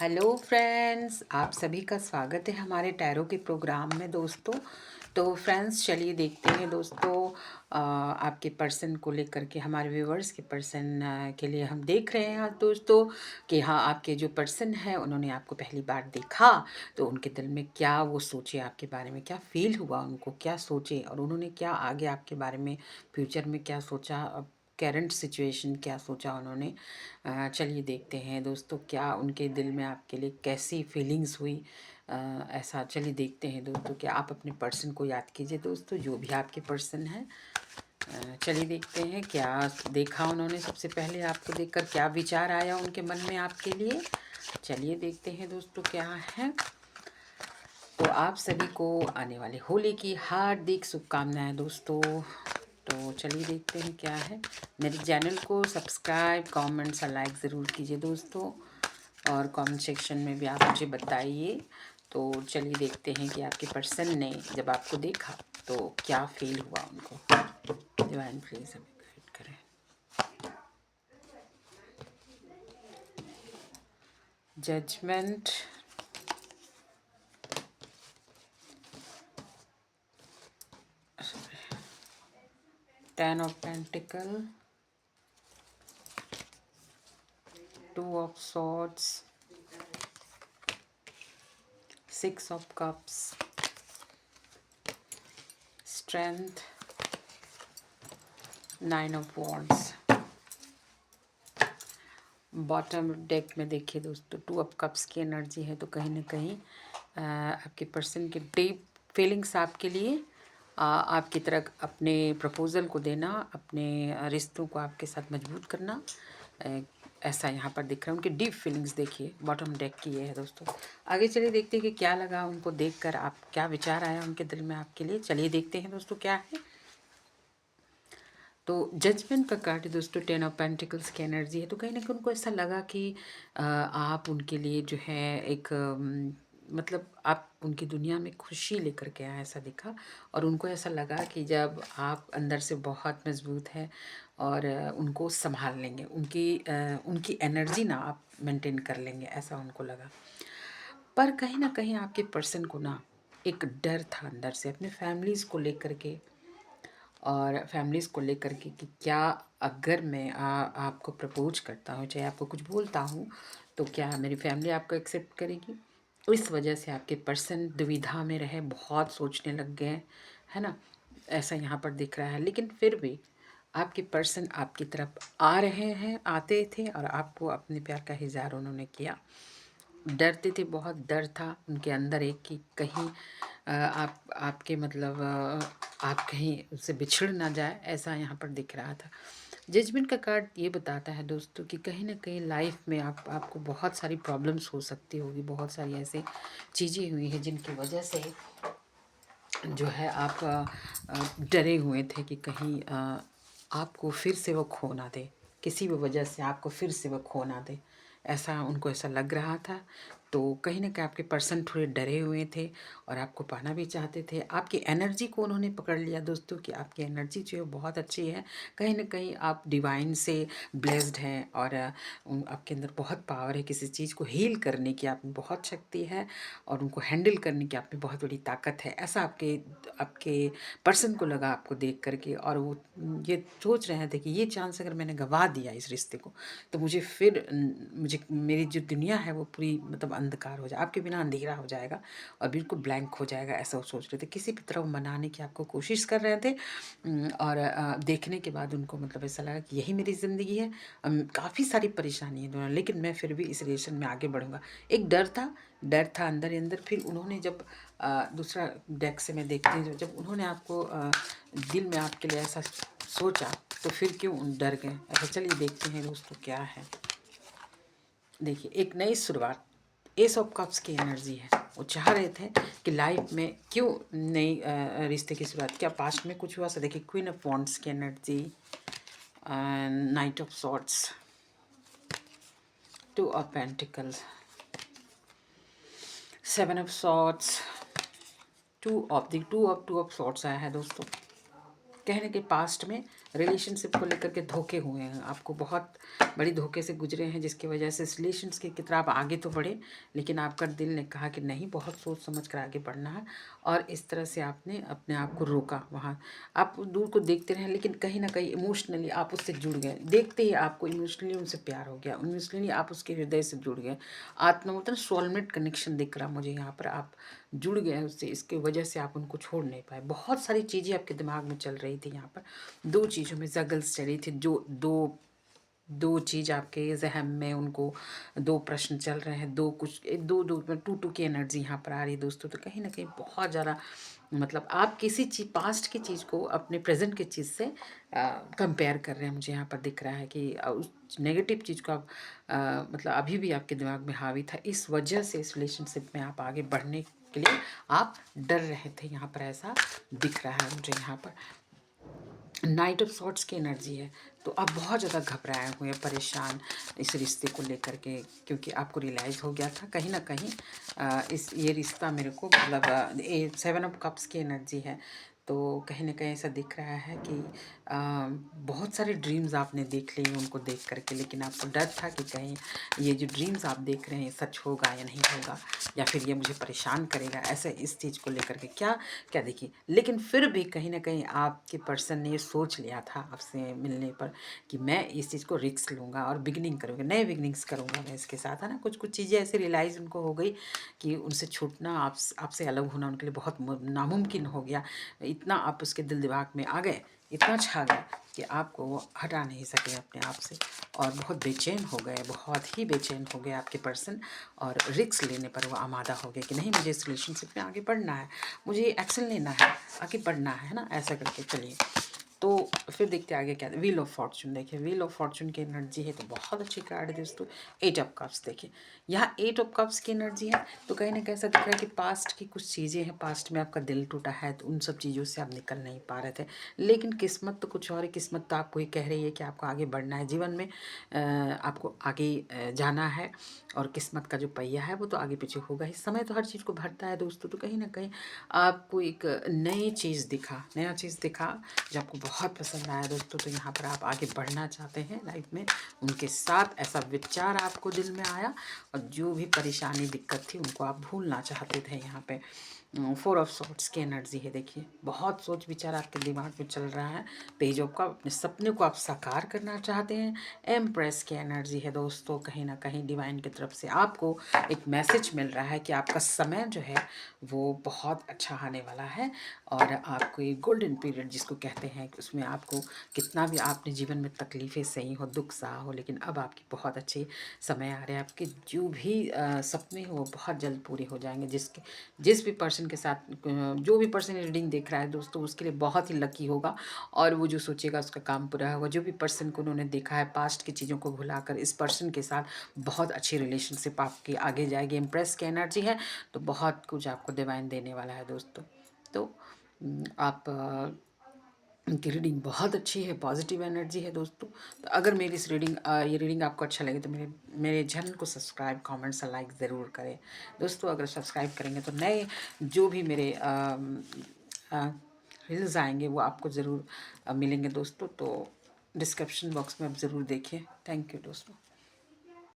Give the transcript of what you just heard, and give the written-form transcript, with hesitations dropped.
Hello friends, आप सभी का स्वागत है हमारे टैरो के प्रोग्राम में दोस्तों। तो फ्रेंड्स चलिए देखते हैं दोस्तों, आपके पर्सन को लेकर के हमारे व्यूवर्स के पर्सन के लिए हम देख रहे हैं आज दोस्तों कि हाँ, आपके जो पर्सन है उन्होंने आपको पहली बार देखा तो उनके दिल में क्या वो सोचे, आपके बारे में क्या फील हुआ, उनको क्या सोचे और उन्होंने क्या आगे आपके बारे में फ्यूचर में क्या सोचा, करंट सिचुएशन क्या सोचा उन्होंने। चलिए देखते हैं दोस्तों क्या उनके दिल में आपके लिए कैसी फीलिंग्स हुई। ऐसा चलिए देखते हैं दोस्तों कि आप अपने पर्सन को याद कीजिए दोस्तों, जो भी आपके पर्सन है। चलिए देखते हैं क्या देखा उन्होंने, सबसे पहले आपको देखकर क्या विचार आया उनके मन में आपके लिए। चलिए देखते हैं दोस्तों क्या है। तो आप सभी को आने वाले होली की हार्दिक शुभकामनाएं दोस्तों। तो चलिए देखते हैं क्या है। मेरे चैनल को सब्सक्राइब, कमेंट्स और लाइक ज़रूर कीजिए दोस्तों, और कमेंट सेक्शन में भी आप मुझे बताइए। तो चलिए देखते हैं कि आपके पर्सन ने जब आपको देखा तो क्या फील हुआ उनको। डिवाइन प्लीज हमें गाइड करें। Judgement, 10 of pentacle, 2 of swords, 6 of cups, strength, 9 of wands. Bottom deck में देखिए दोस्तों 2 ऑफ कप्स की एनर्जी है, तो कहीं ना कहीं आपके पर्सन के डीप फीलिंग्स आपके लिए, आपकी तरह अपने प्रपोज़ल को देना, अपने रिश्तों को आपके साथ मजबूत करना, ऐसा यहाँ पर दिख रहा है। उनकी डीप फीलिंग्स देखिए, बॉटम डेक की ये है दोस्तों। आगे चलिए देखते हैं कि क्या लगा उनको देखकर, आप क्या विचार आया उनके दिल में आपके लिए। चलिए देखते हैं दोस्तों क्या है। तो जजमेंट का कार्ड दोस्तों 10 ऑफ पेंटिकल्स की एनर्जी है, तो कहीं ना कहीं उनको ऐसा लगा कि आप उनके लिए जो है एक मतलब आप उनकी दुनिया में खुशी लेकर के आए, ऐसा दिखा। और उनको ऐसा लगा कि जब आप अंदर से बहुत मजबूत है और उनको संभाल लेंगे, उनकी एनर्जी ना आप मेंटेन कर लेंगे, ऐसा उनको लगा। पर कहीं ना कहीं आपके पर्सन को ना एक डर था अंदर से अपने फैमिलीज़ को लेकर के, और फैमिलीज़ को लेकर के कि क्या अगर मैं आपको प्रपोज करता हूँ, चाहे आपको कुछ बोलता हूँ, तो क्या मेरी फैमिली आपको एक्सेप्ट करेगी। इस वजह से आपके पर्सन दुविधा में रहे, बहुत सोचने लग गए, है ना। ऐसा यहाँ पर दिख रहा है, लेकिन फिर भी आपके पर्सन आपकी तरफ आ रहे हैं, आते थे, और आपको अपने प्यार का इज़हार उन्होंने किया। डरते थे, बहुत डर था उनके अंदर एक कि कहीं आपके मतलब आप कहीं उससे बिछड़ ना जाए, ऐसा यहाँ पर दिख रहा था। जजमेंट का कार्ड ये बताता है दोस्तों कि कहीं ना कहीं लाइफ में आपको बहुत सारी प्रॉब्लम्स हो सकती होगी, बहुत सारी ऐसे चीज़ें हुई हैं जिनकी वजह से जो है आप डरे हुए थे कि कहीं आपको फिर से वो खो ना दे, किसी भी वजह से आपको फिर से वो खो ना दे, ऐसा उनको ऐसा लग रहा था। तो कहीं ना कहीं आपके पर्सन थोड़े डरे हुए थे और आपको पाना भी चाहते थे। आपकी एनर्जी को उन्होंने पकड़ लिया दोस्तों कि आपकी एनर्जी जो है बहुत अच्छी है, कहीं ना कहीं आप डिवाइन से ब्लेस्ड हैं, और आपके अंदर बहुत पावर है, किसी चीज़ को हील करने की आप में बहुत शक्ति है, और उनको हैंडल करने की आप में बहुत बड़ी ताकत है, ऐसा आपके आपके पर्सन को लगा आपको देख करके। और वो ये सोच रहे थे कि ये चांस अगर मैंने गंवा दिया इस रिश्ते को, तो मुझे फिर मुझे मेरी जो दुनिया है वो पूरी मतलब अंधकार हो जाए, आपके बिना अंधेरा हो जाएगा और बिल्कुल ब्लैंक हो जाएगा, ऐसा वो सोच रहे थे। किसी भी तरह वो मनाने की आपको कोशिश कर रहे थे। और देखने के बाद उनको मतलब ऐसा लगा कि यही मेरी ज़िंदगी है, काफ़ी सारी परेशानी है दोनों, लेकिन मैं फिर भी इस रिलेशन में आगे बढ़ूँगा। एक डर था अंदर ही अंदर। फिर उन्होंने जब दूसरा डेक से मैं देखती हूँ, जब उन्होंने आपको दिल में आपके लिए ऐसा सोचा, तो फिर क्यों डर गए, ऐसा चलिए देखते हैं दोस्तों क्या है। देखिए एक नई शुरुआत, एस ऑफ कप्स की एनर्जी है। वो चाह रहे थे कि लाइफ में क्यों नई रिश्ते की शुरुआत, क्या पास्ट में कुछ हुआ। सा देखिए क्वीन ऑफ वॉन्ड्स की energy, night of swords, 2 of pentacles, 7 of swords, 2 of swords आया है दोस्तों। कहने के पास्ट में रिलेशनशिप को लेकर के धोखे हुए हैं, आपको बहुत बड़ी धोखे से गुजरे हैं, जिसकी वजह से इस रिलेशनशिप की तरफ आप आगे तो बढ़े, लेकिन आपका दिल ने कहा कि नहीं, बहुत सोच समझ कर आगे बढ़ना है, और इस तरह से आपने अपने आप को रोका। वहाँ आप दूर को देखते रहे, लेकिन कहीं ना कहीं इमोशनली आप उससे जुड़ गए, देखते ही आपको इमोशनली उनसे प्यार हो गया, इमोशनली आप उसके हृदय से जुड़ गए। आत्मा मतलब सोलमेट कनेक्शन दिख रहा मुझे यहाँ पर, आप जुड़ गए उससे, इसकी वजह से आप उनको छोड़ नहीं पाए। बहुत सारी चीज़ें आपके दिमाग में चल रही थी यहाँ पर, दो चीज़ों में जगल्स चली थी, जो दो दो चीज़ आपके जहन में, उनको दो प्रश्न चल रहे हैं, दो कुछ दो दो टू टू की एनर्जी यहाँ पर आ रही है दोस्तों। तो कहीं ना कहीं बहुत ज़्यादा मतलब आप किसी चीज पास्ट की चीज़ को अपने प्रेजेंट की चीज़ से कंपेयर कर रहे हैं, मुझे यहाँ पर दिख रहा है कि उस नेगेटिव चीज़ को आप मतलब अभी भी आपके दिमाग में हावी था, इस वजह से इस रिलेशनशिप में आप आगे बढ़ने के लिए आप डर रहे थे, यहाँ पर ऐसा दिख रहा है मुझे। यहाँ पर नाइट ऑफ सॉर्ट्स की एनर्जी है, तो आप बहुत ज़्यादा घबराए हुए हैं, परेशान इस रिश्ते को लेकर के, क्योंकि आपको रियलाइज़ हो गया था कहीं ना कहीं इस ये रिश्ता मेरे को मतलब ये 7 ऑफ कप्स की एनर्जी है। तो कहीं ना कहीं ऐसा दिख रहा है कि बहुत सारे ड्रीम्स आपने देख लिए उनको देख करके, लेकिन आपको डर था कि कहीं ये जो ड्रीम्स आप देख रहे हैं सच होगा या नहीं होगा, या फिर ये मुझे परेशान करेगा, ऐसे इस चीज़ को लेकर के क्या क्या देखिए। लेकिन फिर भी कहीं ना कहीं आपके पर्सन ने ये सोच लिया था आपसे मिलने पर कि मैं इस चीज़ को रिस्क लूँगा और बिगिनिंग करूँगा, नए बिगिनिंग्स करूँगा मैं इसके साथ, है ना। कुछ कुछ चीज़ें ऐसे रियलाइज़ उनको हो गई कि उनसे छूटना, आपसे अलग होना उनके लिए बहुत नामुमकिन हो गया। इतना आप उसके दिल दिमाग में आ गए, इतना छा गए कि आपको वो हटा नहीं सके अपने आप से, और बहुत बेचैन हो गए, बहुत ही बेचैन हो गए आपके पर्सन, और रिस्क लेने पर वो आमादा हो गए कि नहीं, मुझे इस रिलेशनशिप में आगे बढ़ना है, मुझे एक्शन लेना है, आगे बढ़ना है ना, ऐसा करके चलिए। तो फिर देखते आगे क्या, व्हील ऑफ फॉर्चून देखिए, व्हील ऑफ फॉर्चून की एनर्जी है, तो बहुत अच्छी कार्ड है दोस्तों। 8 ऑफ कप्स देखिए, यहाँ 8 ऑफ कप्स की एनर्जी है, तो कहीं ना कहीं ऐसा दिख रहा है कि पास्ट की कुछ चीज़ें हैं, पास्ट में आपका दिल टूटा है, तो उन सब चीज़ों से आप निकल नहीं पा रहे थे, लेकिन किस्मत तो कुछ और है, किस्मत तो आपको ही कह रही है कि आपको आगे बढ़ना है जीवन में, आपको आगे जाना है, और किस्मत का जो पहिया है वो तो आगे पीछे होगा ही, समय तो हर चीज़ को भरता है दोस्तों। तो कहीं ना कहीं आपको एक नई चीज़ दिखा, नया चीज़ दिखा जो आपको बहुत पसंद आया दोस्तों। तो यहाँ पर आप आगे बढ़ना चाहते हैं लाइफ में, उनके साथ ऐसा विचार आपको दिल में आया, और जो भी परेशानी दिक्कत थी उनको आप भूलना चाहते थे। यहाँ पे 4 ऑफ सॉर्ट्स की एनर्जी है देखिए, बहुत सोच विचार आपके दिमाग में चल रहा है, पेज ऑफ का अपने सपने को आप साकार करना चाहते हैं। एम्प्रेस की एनर्जी है दोस्तों, कहीं ना कहीं डिवाइन की तरफ से आपको एक मैसेज मिल रहा है कि आपका समय जो है वो बहुत अच्छा आने वाला है, और आपको ये गोल्डन पीरियड जिसको कहते हैं कि उसमें आपको कितना भी आपने जीवन में तकलीफ़ें सही हो, दुख सहा हो, लेकिन अब आपकी बहुत अच्छे समय आ रहे हैं, आपके जो भी सपने हो वो बहुत जल्द पूरे हो जाएंगे। जिस भी पर्सन के साथ जो भी पर्सन रीडिंग देख रहा है दोस्तों, उसके लिए बहुत ही लकी होगा, और वो जो सोचेगा उसका काम पूरा होगा। जो भी पर्सन को उन्होंने देखा है पास्ट की चीज़ों को भुलाकर इस पर्सन के साथ बहुत अच्छी रिलेशनशिप आपकी आगे जाएगी। इम्प्रेस की एनर्जी है, तो बहुत कुछ आपको डिवाइन देने वाला है दोस्तों। तो आप उनकी रीडिंग बहुत अच्छी है, पॉजिटिव एनर्जी है दोस्तों। तो अगर मेरी इस रीडिंग ये रीडिंग आपको अच्छा लगे तो मेरे चैनल को सब्सक्राइब, कमेंट्स और लाइक ज़रूर करें दोस्तों। अगर सब्सक्राइब करेंगे तो नए जो भी मेरे रील्स आएंगे वो आपको ज़रूर मिलेंगे दोस्तों। तो डिस्क्रिप्शन बॉक्स में आप ज़रूर देखिए। थैंक यू दोस्तों।